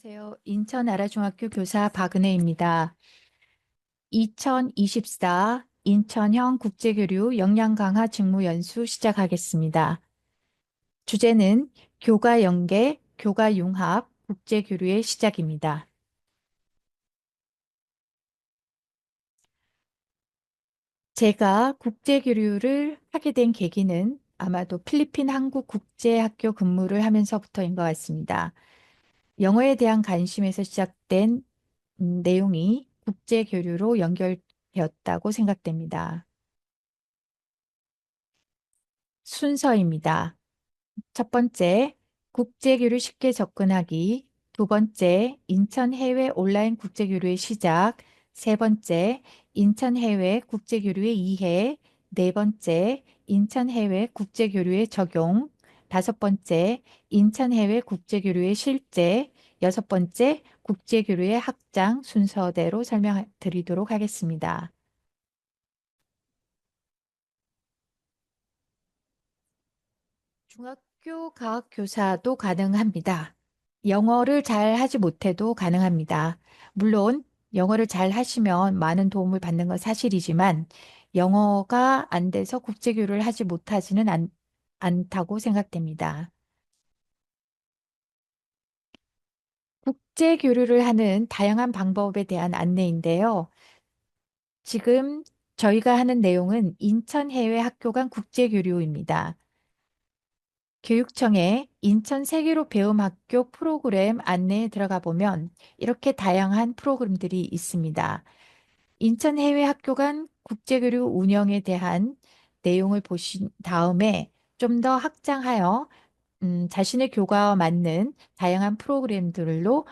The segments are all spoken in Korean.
안녕하세요. 인천 아라중학교 교사 박은혜입니다. 2024 인천형 국제교류 역량 강화 직무 연수 시작하겠습니다. 주제는 교과 연계, 교과 융합, 국제교류의 시작입니다. 제가 국제교류를 하게 된 계기는 아마도 필리핀 한국국제학교 근무를 하면서부터인 것 같습니다. 영어에 대한 관심에서 시작된 내용이 국제교류로 연결되었다고 생각됩니다. 순서입니다. 첫 번째, 국제교류 쉽게 접근하기. 두 번째, 인천 해외 온라인 국제교류의 시작. 세 번째, 인천 해외 국제교류의 이해. 네 번째, 인천 해외 국제교류의 적용. 다섯 번째, 인천 해외 국제교류의 실제. 여섯 번째, 국제교류의 확장 순서대로 설명드리도록 하겠습니다. 중학교 과학 교사도 가능합니다. 영어를 잘 하지 못해도 가능합니다. 물론 영어를 잘 하시면 많은 도움을 받는 건 사실이지만 영어가 안 돼서 국제교류를 하지 못하지는 않다고 생각됩니다. 국제교류를 하는 다양한 방법에 대한 안내인데요. 지금 저희가 하는 내용은 인천 해외 학교 간 국제교류입니다. 교육청의 인천 세계로 배움 학교 프로그램 안내에 들어가 보면 이렇게 다양한 프로그램들이 있습니다. 인천 해외 학교 간 국제교류 운영에 대한 내용을 보신 다음에 좀 더 확장하여 자신의 교과와 맞는 다양한 프로그램들로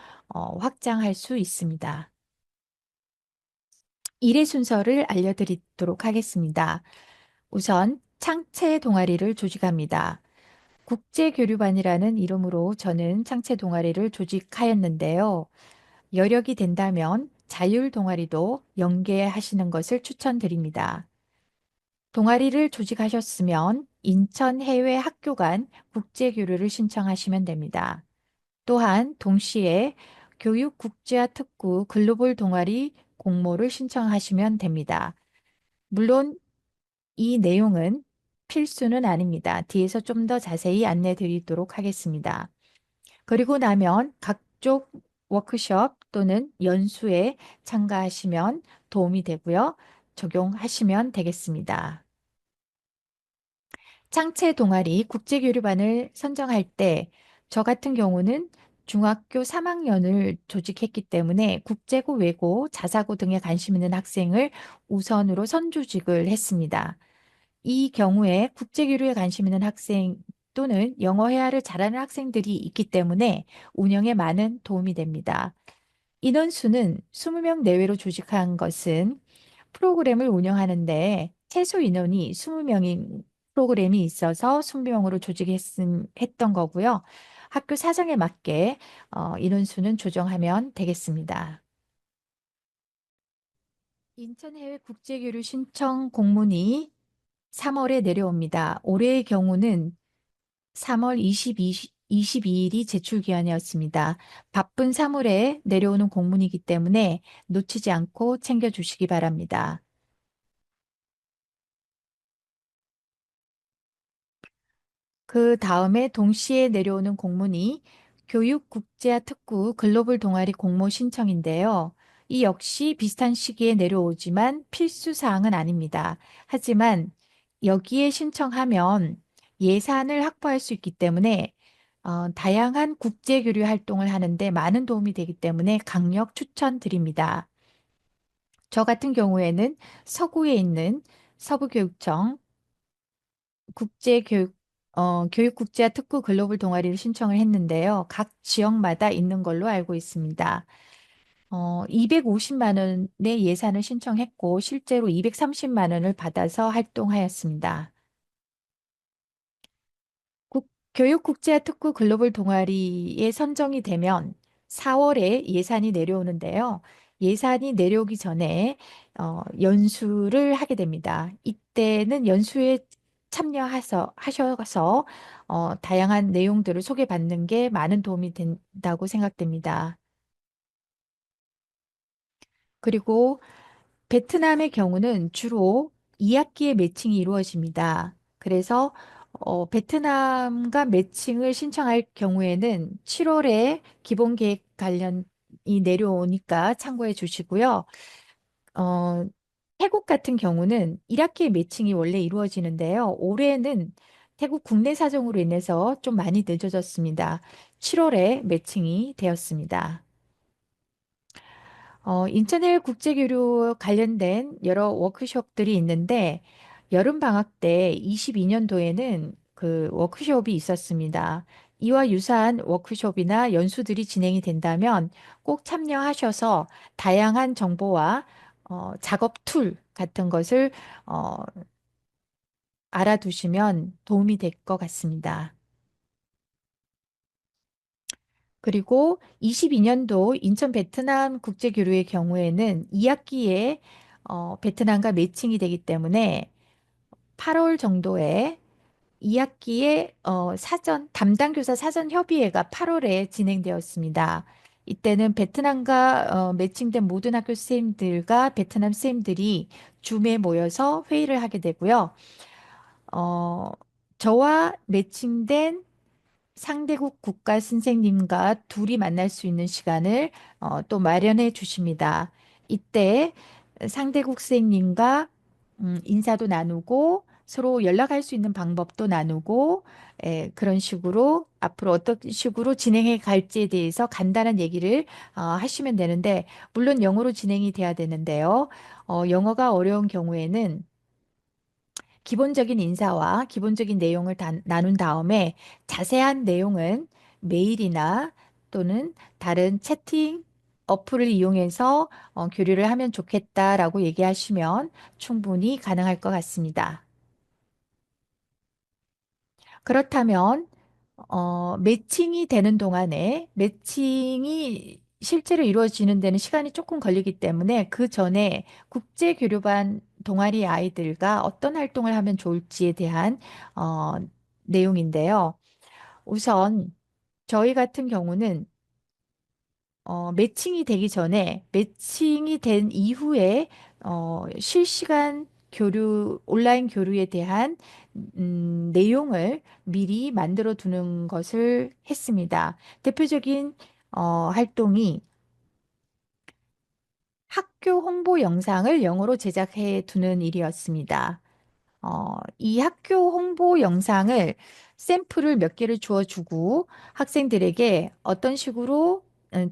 확장할 수 있습니다. 일의 순서를 알려드리도록 하겠습니다. 우선 창체 동아리를 조직합니다. 국제교류반이라는 이름으로 저는 창체 동아리를 조직하였는데요. 여력이 된다면 자율 동아리도 연계하시는 것을 추천드립니다. 동아리를 조직하셨으면 인천 해외 학교 간 국제교류를 신청하시면 됩니다. 또한 동시에 교육국제화 특구 글로벌 동아리 공모를 신청하시면 됩니다. 물론 이 내용은 필수는 아닙니다. 뒤에서 좀 더 자세히 안내 드리도록 하겠습니다. 그리고 나면 각종 워크숍 또는 연수에 참가하시면 도움이 되고요. 적용하시면 되겠습니다. 창체 동아리 국제교류반을 선정할 때 저 같은 경우는 중학교 3학년을 조직했기 때문에 국제고, 외고, 자사고 등에 관심 있는 학생을 우선으로 선조직을 했습니다. 이 경우에 국제교류에 관심 있는 학생 또는 영어 회화를 잘하는 학생들이 있기 때문에 운영에 많은 도움이 됩니다. 인원수는 20명 내외로 조직한 것은 프로그램을 운영하는데 최소 인원이 20명인 프로그램이 있어서 20명으로 조직했던 거고요. 학교 사정에 맞게 인원수는 조정하면 되겠습니다. 인천 해외 국제교류 신청 공문이 3월에 내려옵니다. 올해의 경우는 3월 22일이 제출 기한이었습니다. 바쁜 3월에 내려오는 공문이기 때문에 놓치지 않고 챙겨주시기 바랍니다. 그 다음에 동시에 내려오는 공문이 교육국제화 특구 글로벌 동아리 공모 신청인데요. 이 역시 비슷한 시기에 내려오지만 필수 사항은 아닙니다. 하지만 여기에 신청하면 예산을 확보할 수 있기 때문에 다양한 국제교류 활동을 하는데 많은 도움이 되기 때문에 강력 추천드립니다. 저 같은 경우에는 서구에 있는 서부교육청 교육국제화 특구 글로벌 동아리를 신청을 했는데요. 각 지역마다 있는 걸로 알고 있습니다. 250만 원의 예산을 신청했고 실제로 230만 원을 받아서 활동하였습니다. 교육국제화 특구 글로벌 동아리에 선정이 되면 4월에 예산이 내려오는데요. 예산이 내려오기 전에 연수를 하게 됩니다. 이때는 연수에 하셔서 다양한 내용들을 소개받는 게 많은 도움이 된다고 생각됩니다. 그리고 베트남의 경우는 주로 2학기에 매칭이 이루어집니다. 그래서 베트남과 매칭을 신청할 경우에는 7월에 기본 계획 관련이 내려오니까 참고해 주시고요. 어, 태국 같은 경우는 1학기에 매칭이 원래 이루어지는데요. 올해는 태국 국내 사정으로 인해서 좀 많이 늦어졌습니다. 7월에 매칭이 되었습니다. 인천해외 국제교류 관련된 여러 워크숍들이 있는데 여름 방학 때 22년도에는 그 워크숍이 있었습니다. 이와 유사한 워크숍이나 연수들이 진행이 된다면 꼭 참여하셔서 다양한 정보와 작업 툴 같은 것을 어, 알아두시면 도움이 될 것 같습니다. 그리고 22년도 인천 베트남 국제교류의 경우에는 2학기에 베트남과 매칭이 되기 때문에 8월 정도에 2학기에 사전 담당 교사 사전 협의회가 8월에 진행되었습니다. 이때는 베트남과 매칭된 모든 학교 선생님들과 베트남 선생님들이 줌에 모여서 회의를 하게 되고요. 어, 저와 매칭된 상대국 국가 선생님과 둘이 만날 수 있는 시간을 또 마련해 주십니다. 이때 상대국 선생님과 인사도 나누고 서로 연락할 수 있는 방법도 나누고 그런 식으로 앞으로 어떤 식으로 진행해 갈지에 대해서 간단한 얘기를 하시면 되는데 물론 영어로 진행이 돼야 되는데요. 영어가 어려운 경우에는 기본적인 인사와 기본적인 내용을 나눈 다음에 자세한 내용은 메일이나 또는 다른 채팅 어플을 이용해서 교류를 하면 좋겠다라고 얘기하시면 충분히 가능할 것 같습니다. 그렇다면 매칭이 되는 동안에 매칭이 실제로 이루어지는 데는 시간이 조금 걸리기 때문에 그 전에 국제교류반 동아리 아이들과 어떤 활동을 하면 좋을지에 대한 어, 내용인데요. 우선 저희 같은 경우는 매칭이 되기 전에 매칭이 된 이후에 실시간 교류, 온라인 교류에 대한 내용을 미리 만들어 두는 것을 했습니다. 대표적인 활동이 학교 홍보 영상을 영어로 제작해 두는 일이었습니다. 이 학교 홍보 영상을 샘플을 몇 개를 주어주고 학생들에게 어떤 식으로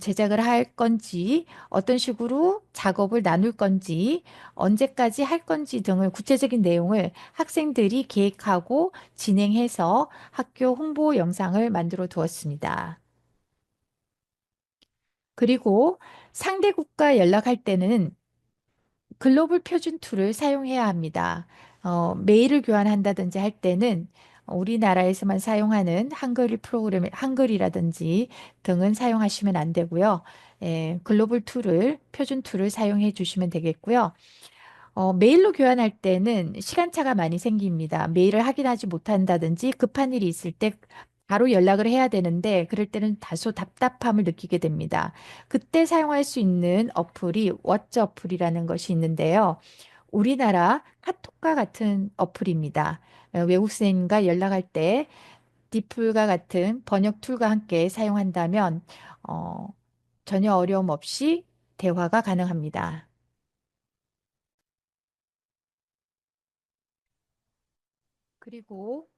제작을 할 건지, 어떤 식으로 작업을 나눌 건지, 언제까지 할 건지 등을 구체적인 내용을 학생들이 계획하고 진행해서 학교 홍보 영상을 만들어 두었습니다. 그리고 상대국과 연락할 때는 글로벌 표준 툴을 사용해야 합니다. 메일을 교환한다든지 할 때는 우리나라에서만 사용하는 한글 프로그램, 한글이라든지 등은 사용하시면 안 되고요. 글로벌 툴을, 표준 툴을 사용해 주시면 되겠고요. 메일로 교환할 때는 시간차가 많이 생깁니다. 메일을 확인하지 못한다든지 급한 일이 있을 때 바로 연락을 해야 되는데 그럴 때는 다소 답답함을 느끼게 됩니다. 그때 사용할 수 있는 어플이 왓츠 어플이라는 것이 있는데요. 우리나라 카톡과 같은 어플입니다. 외국 선생님과 연락할 때 디플과 같은 번역 툴과 함께 사용한다면 어, 전혀 어려움 없이 대화가 가능합니다. 그리고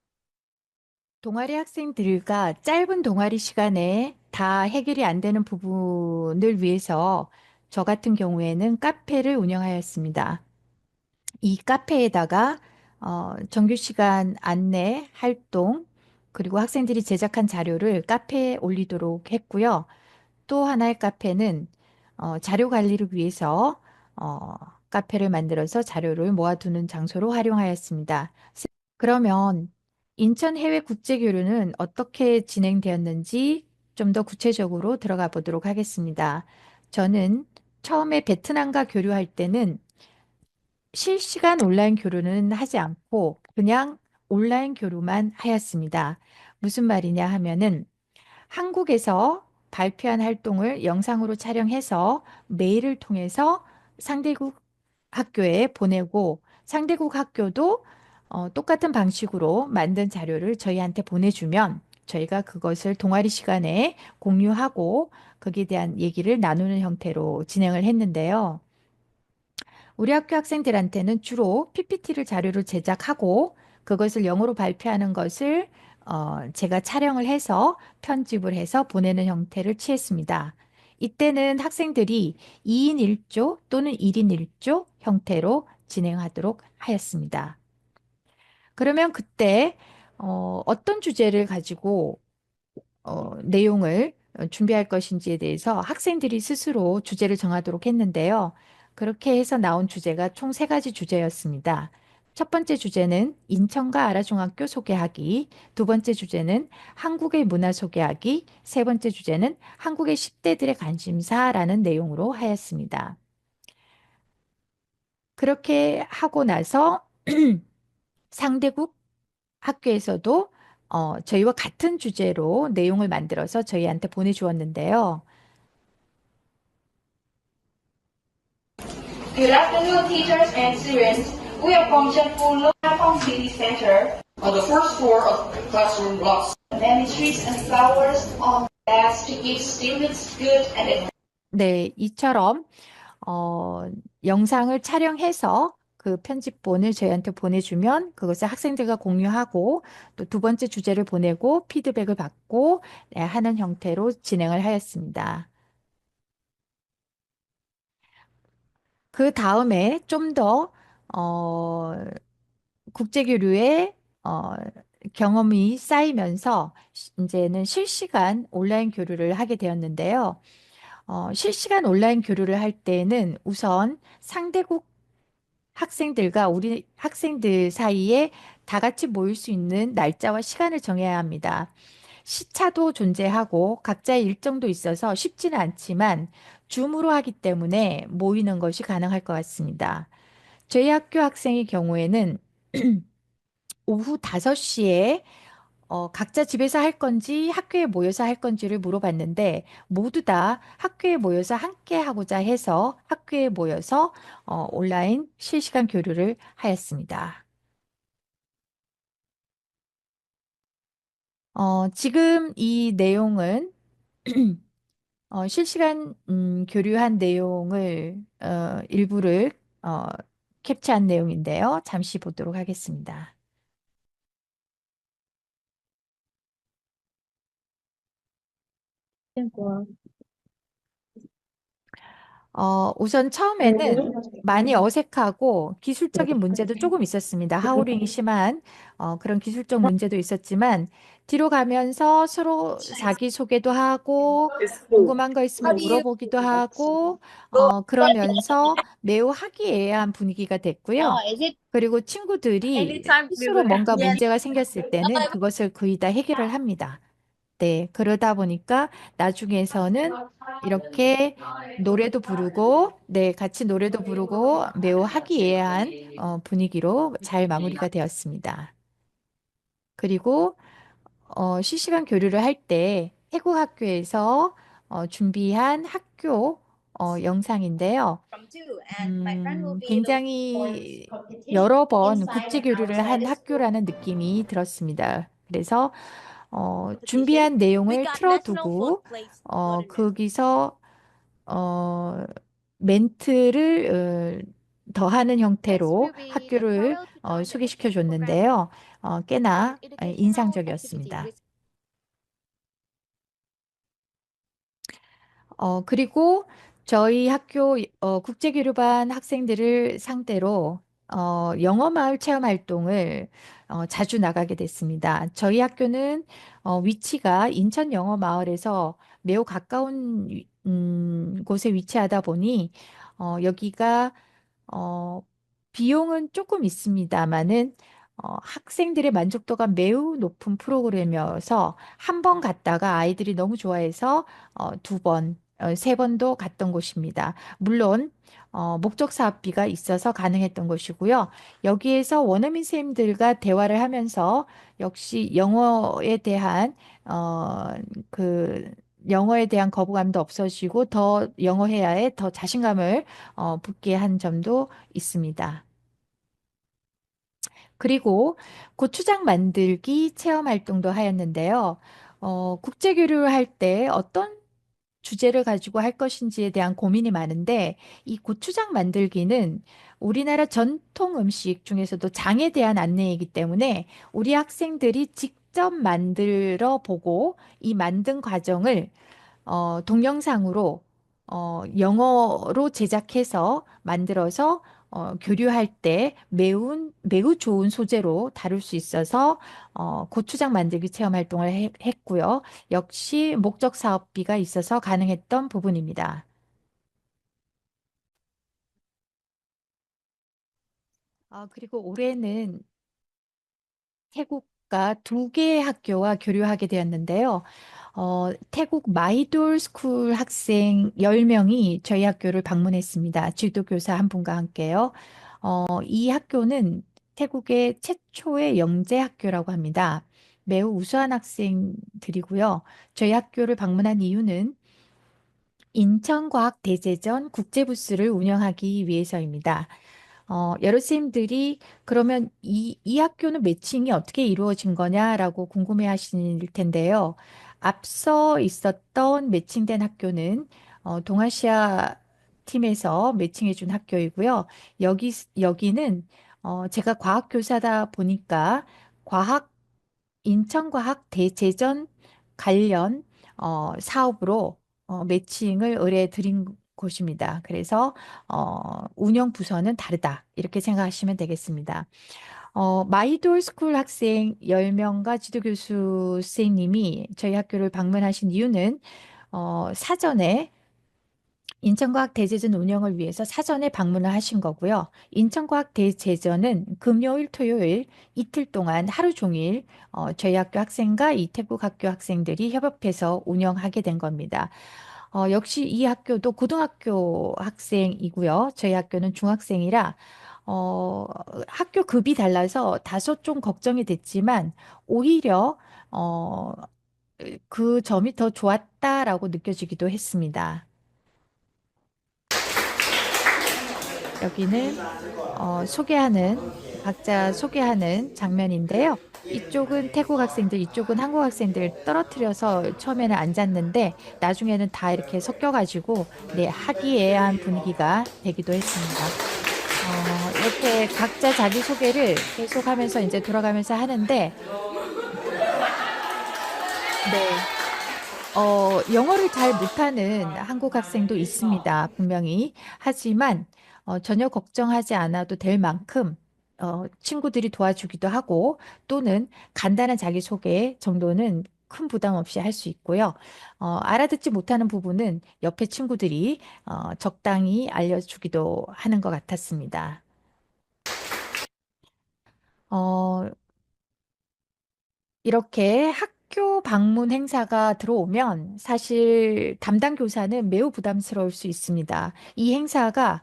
동아리 학생들과 짧은 동아리 시간에 다 해결이 안 되는 부분을 위해서 저 같은 경우에는 카페를 운영하였습니다. 이 카페에다가 정규 시간 안내 활동 그리고 학생들이 제작한 자료를 카페에 올리도록 했고요. 또 하나의 카페는 자료 관리를 위해서 어, 카페를 만들어서 자료를 모아두는 장소로 활용하였습니다. 그러면 인천 해외 국제교류는 어떻게 진행되었는지 좀 더 구체적으로 들어가 보도록 하겠습니다. 저는 처음에 베트남과 교류할 때는 실시간 온라인 교류는 하지 않고 그냥 온라인 교류만 하였습니다. 무슨 말이냐 하면은 한국에서 발표한 활동을 영상으로 촬영해서 메일을 통해서 상대국 학교에 보내고 상대국 학교도 똑같은 방식으로 만든 자료를 저희한테 보내주면 저희가 그것을 동아리 시간에 공유하고 거기에 대한 얘기를 나누는 형태로 진행을 했는데요. 우리 학교 학생들한테는 주로 PPT를 자료를 제작하고 그것을 영어로 발표하는 것을 제가 촬영을 해서 편집을 해서 보내는 형태를 취했습니다. 이때는 학생들이 2인 1조 또는 1인 1조 형태로 진행하도록 하였습니다. 그러면 그때 어떤 주제를 가지고 내용을 준비할 것인지에 대해서 학생들이 스스로 주제를 정하도록 했는데요. 그렇게 해서 나온 주제가 총 세 가지 주제였습니다. 첫 번째 주제는 인천과 아라중학교 소개하기, 두 번째 주제는 한국의 문화 소개하기, 세 번째 주제는 한국의 10대들의 관심사라는 내용으로 하였습니다. 그렇게 하고 나서 상대국 학교에서도 저희와 같은 주제로 내용을 만들어서 저희한테 보내주었는데요. Good afternoon, teachers and students. We are from Jianpu Lokapong City Center. On the first floor of classroom blocks. Many trees and flowers on desks to give students good and 네, 이처럼 영상을 촬영해서 그 편집본을 저희한테 보내주면 그것을 학생들과 공유하고 또 두 번째 주제를 보내고 피드백을 받고 네, 하는 형태로 진행을 하였습니다. 그 다음에 좀 더 국제교류의 어, 경험이 쌓이면서 이제는 실시간 온라인 교류를 하게 되었는데요. 실시간 온라인 교류를 할 때는 우선 상대국 학생들과 우리 학생들 사이에 다 같이 모일 수 있는 날짜와 시간을 정해야 합니다. 시차도 존재하고 각자의 일정도 있어서 쉽지는 않지만 줌으로 하기 때문에 모이는 것이 가능할 것 같습니다. 저희 학교 학생의 경우에는 오후 5시에 각자 집에서 할 건지 학교에 모여서 할 건지를 물어봤는데 모두 다 학교에 모여서 함께 하고자 해서 학교에 모여서 온라인 실시간 교류를 하였습니다. 지금 이 내용은 실시간 교류한 내용을 일부를 캡처한 내용인데요. 잠시 보도록 하겠습니다. 우선 처음에는 많이 어색하고 기술적인 문제도 조금 있었습니다. 하우링이 심한 그런 기술적 문제도 있었지만 뒤로 가면서 서로 자기소개도 하고 궁금한 거 있으면 물어보기도 하고 그러면서 매우 화기애애한 분위기가 됐고요. Is it 그리고 친구들이 anytime we 스스로 will 뭔가 yes. 문제가 생겼을 때는 그것을 거의 다 해결을 합니다. 네, 그러다 보니까 나중에서는 이렇게 노래도 부르고, 네, 같이 노래도 부르고 매우 화기애애한 분위기로 잘 마무리가 되었습니다. 그리고 실시간 교류를 할 때 태국 학교에서 준비한 학교 영상인데요. From two and my friend will be the 굉장히 여러 번 국제 교류를 한 학교라는 느낌이 들었습니다. 그래서 competition. 준비한 We 내용을 got national 틀어두고 fourth place. What a 거기서 어, 멘트를 더하는 Next 형태로 will be the 학교를 Parallel Tutor the 소개시켜 exchange program 줬는데요. and 꽤나 educational activity 인상적이었습니다. with 그리고 저희 학교 국제교류반 학생들을 상대로 영어 마을 체험 활동을 자주 나가게 됐습니다. 저희 학교는 위치가 인천 영어 마을에서 매우 가까운 곳에 위치하다 보니 여기가 어, 비용은 조금 있습니다만은 학생들의 만족도가 매우 높은 프로그램이어서 한 번 갔다가 아이들이 너무 좋아해서 두 번, 세 번도 갔던 곳입니다. 물론 목적 사업비가 있어서 가능했던 것이고요. 여기에서 원어민 선생님들과 대화를 하면서 역시 영어에 대한 그 영어에 대한 거부감도 없어지고 더 영어 회화에 더 자신감을 붙게 한 점도 있습니다. 그리고 고추장 만들기 체험 활동도 하였는데요. 국제 교류를 할 때 어떤 주제를 가지고 할 것인지에 대한 고민이 많은데 이 고추장 만들기는 우리나라 전통 음식 중에서도 장에 대한 안내이기 때문에 우리 학생들이 직접 만들어 보고 이 만든 과정을 동영상으로 영어로 제작해서 만들어서 교류할 때 매우 좋은 소재로 다룰 수 있어서 고추장 만들기 체험 활동을 했고요. 역시 목적 사업비가 있어서 가능했던 부분입니다. 그리고 올해는 태국과 두 개의 학교와 교류하게 되었는데요. 태국 마이돌 스쿨 학생 10명이 저희 학교를 방문했습니다. 지도교사 한 분과 함께요. 이 학교는 태국의 최초의 영재 학교라고 합니다. 매우 우수한 학생들이고요. 저희 학교를 방문한 이유는 인천과학대제전 국제부스를 운영하기 위해서입니다. 여러 선생님들이 그러면 이 학교는 매칭이 어떻게 이루어진 거냐라고 궁금해 하실 텐데요. 앞서 있었던 매칭된 학교는 동아시아 팀에서 매칭해 준 학교이고요. 여기는 제가 과학교사다 보니까 과학 인천과학 대제전 관련 사업으로 매칭을 의뢰 드린 곳입니다. 그래서 운영 부서는 다르다. 이렇게 생각하시면 되겠습니다. 마이돌 스쿨 학생 10명과 지도교수 선생님이 저희 학교를 방문하신 이유는 사전에 인천과학 대제전 운영을 위해서 사전에 방문을 하신 거고요. 인천과학 대제전은 금요일, 토요일 이틀 동안 하루 종일 저희 학교 학생과 이 태국 학교 학생들이 협업해서 운영하게 된 겁니다. 역시 이 학교도 고등학교 학생이고요. 저희 학교는 중학생이라 어, 학교 급이 달라서 다소 좀 걱정이 됐지만 오히려 그 점이 더 좋았다라고 느껴지기도 했습니다. 여기는 각자 소개하는 장면인데요. 이쪽은 태국 학생들, 이쪽은 한국 학생들 떨어뜨려서 처음에는 앉았는데 나중에는 다 이렇게 섞여가지고 네, 화기애애한 분위기가 되기도 했습니다. 이렇게 각자 자기 소개를 계속하면서 이제 돌아가면서 하는데 네. 영어를 잘 못하는 한국 학생도 있습니다. 분명히. 하지만 전혀 걱정하지 않아도 될 만큼 친구들이 도와주기도 하고 또는 간단한 자기소개 정도는 큰 부담 없이 할 수 있고요. 알아듣지 못하는 부분은 옆에 친구들이 적당히 알려주기도 하는 것 같았습니다. 어, 이렇게 학교 방문 행사가 들어오면 사실 담당 교사는 매우 부담스러울 수 있습니다. 이 행사가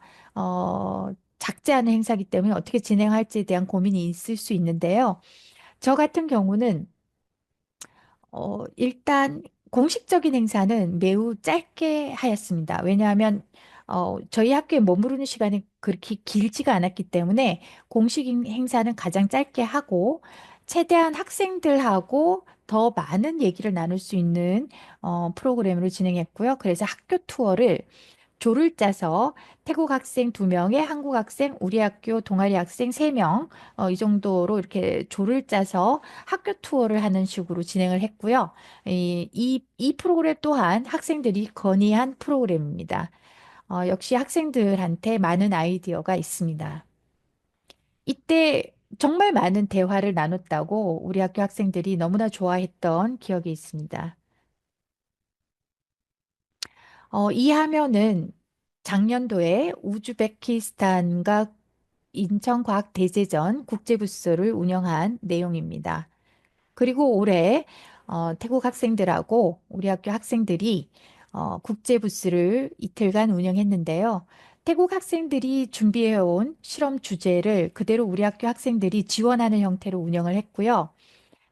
작지 않은 행사이기 때문에 어떻게 진행할지에 대한 고민이 있을 수 있는데요. 저 같은 경우는 일단 공식적인 행사는 매우 짧게 하였습니다. 왜냐하면 저희 학교에 머무르는 시간이 그렇게 길지가 않았기 때문에 공식 행사는 가장 짧게 하고 최대한 학생들하고 더 많은 얘기를 나눌 수 있는 프로그램으로 진행했고요. 그래서 학교 투어를 조를 짜서 태국 학생 2명에 한국 학생, 우리 학교 동아리 학생 3명, 이 정도로 이렇게 조를 짜서 학교 투어를 하는 식으로 진행을 했고요. 이 프로그램 또한 학생들이 건의한 프로그램입니다. 역시 학생들한테 많은 아이디어가 있습니다. 이때 정말 많은 대화를 나눴다고 우리 학교 학생들이 너무나 좋아했던 기억이 있습니다. 이 화면은 작년도에 우즈베키스탄과 인천과학대제전 국제부스를 운영한 내용입니다. 그리고 올해 태국 학생들하고 우리 학교 학생들이 국제부스를 이틀간 운영했는데요. 태국 학생들이 준비해온 실험 주제를 그대로 우리 학교 학생들이 지원하는 형태로 운영을 했고요.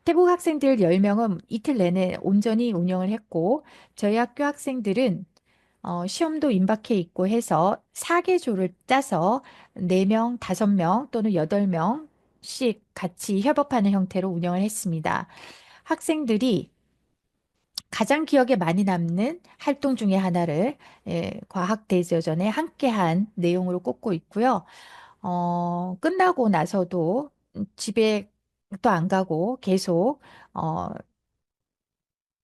태국 학생들 10명은 이틀 내내 온전히 운영을 했고, 저희 학교 학생들은 시험도 임박해 있고 해서 4개조를 짜서 4명, 5명 또는 8명씩 같이 협업하는 형태로 운영을 했습니다. 학생들이 가장 기억에 많이 남는 활동 중에 하나를 과학대저전에 함께한 내용으로 꼽고 있고요. 끝나고 나서도 집에 또 안 가고 계속 어,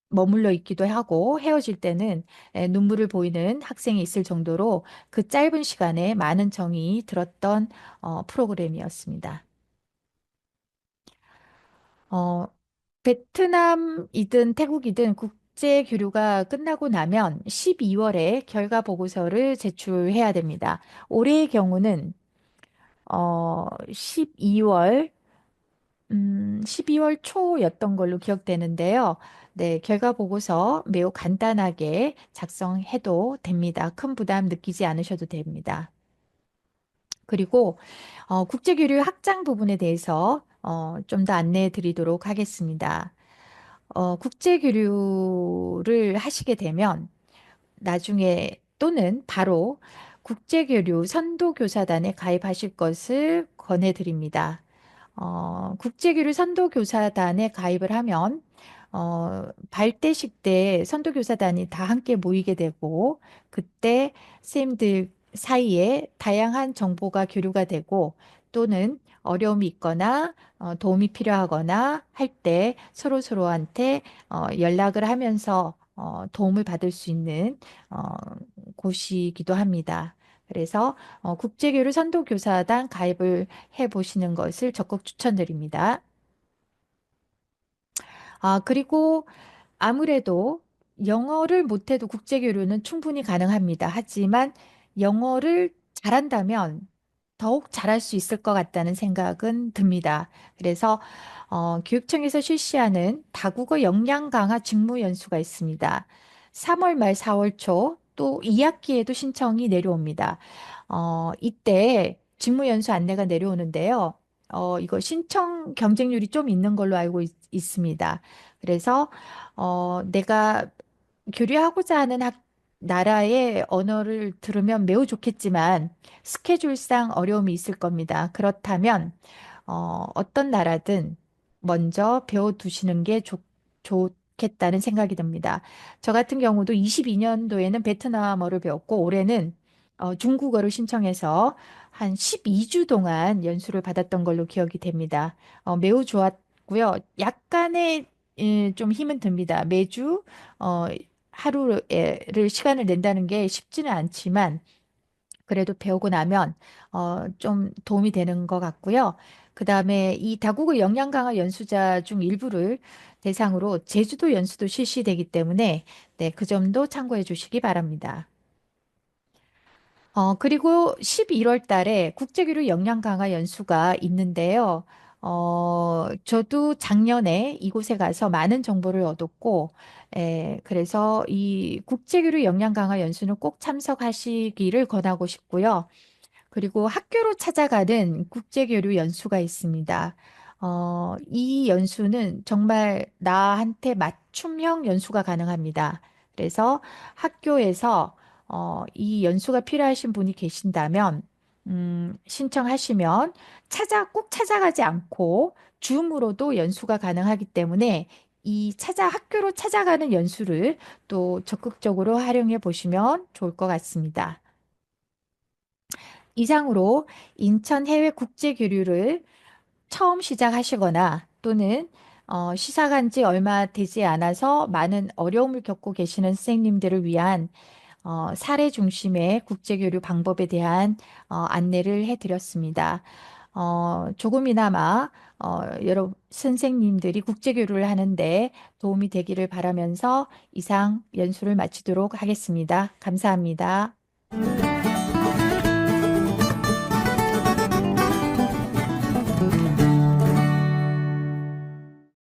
머물러 있기도 하고 헤어질 때는 눈물을 보이는 학생이 있을 정도로 그 짧은 시간에 많은 정이 들었던 프로그램이었습니다. 어, 베트남이든 태국이든 국제 교류가 끝나고 나면 12월에 결과 보고서를 제출해야 됩니다. 올해의 경우는 12월 초였던 걸로 기억되는데요. 네, 결과 보고서 매우 간단하게 작성해도 됩니다. 큰 부담 느끼지 않으셔도 됩니다. 그리고 국제교류 확장 부분에 대해서 좀 더 안내해 드리도록 하겠습니다. 국제교류를 하시게 되면 나중에 또는 바로 국제교류 선도교사단에 가입하실 것을 권해드립니다. 국제교류 선도교사단에 가입을 하면 발대식 때 선도교사단이 다 함께 모이게 되고 그때 쌤들 사이에 다양한 정보가 교류가 되고 또는 어려움이 있거나 도움이 필요하거나 할 때 서로서로한테 연락을 하면서 도움을 받을 수 있는 곳이기도 합니다. 그래서 국제교류 선도교사단 가입을 해 보시는 것을 적극 추천드립니다. 그리고 아무래도 영어를 못해도 국제교류는 충분히 가능합니다. 하지만 영어를 잘한다면 더욱 잘할 수 있을 것 같다는 생각은 듭니다. 그래서 교육청에서 실시하는 다국어 역량 강화 직무 연수가 있습니다. 3월 말 4월 초 또 2학기에도 신청이 내려옵니다. 이때 직무 연수 안내가 내려오는데요. 이거 신청 경쟁률이 좀 있는 걸로 알고 있습니다. 그래서 내가 교류하고자 하는 나라의 언어를 들으면 매우 좋겠지만 스케줄상 어려움이 있을 겁니다. 그렇다면 어떤 나라든 먼저 배워두시는 게 좋겠다는 생각이 듭니다. 저 같은 경우도 22년도에는 베트남어를 배웠고 올해는 중국어를 신청해서 한 12주 동안 연수를 받았던 걸로 기억이 됩니다. 매우 좋았고요. 약간의 좀 힘은 듭니다. 매주 하루를 시간을 낸다는 게 쉽지는 않지만 그래도 배우고 나면 좀 도움이 되는 것 같고요. 그다음에 이 다국어 역량 강화 연수자 중 일부를 대상으로 제주도 연수도 실시되기 때문에 네, 그 점도 참고해 주시기 바랍니다. 그리고 11월 달에 국제교류 역량 강화 연수가 있는데요. 저도 작년에 이곳에 가서 많은 정보를 얻었고, 그래서 이 국제교류 역량 강화 연수는 꼭 참석하시기를 권하고 싶고요. 그리고 학교로 찾아가는 국제교류 연수가 있습니다. 이 연수는 정말 나한테 맞춤형 연수가 가능합니다. 그래서 학교에서 이 연수가 필요하신 분이 계신다면, 신청하시면 꼭 찾아가지 않고 줌으로도 연수가 가능하기 때문에 학교로 찾아가는 연수를 또 적극적으로 활용해 보시면 좋을 것 같습니다. 이상으로 인천 해외 국제 교류를 처음 시작하시거나 또는 시작한 지 얼마 되지 않아서 많은 어려움을 겪고 계시는 선생님들을 위한 사례 중심의 국제 교류 방법에 대한 안내를 해드렸습니다. 조금이나마 여러 선생님들이 국제 교류를 하는데 도움이 되기를 바라면서 이상 연수를 마치도록 하겠습니다. 감사합니다.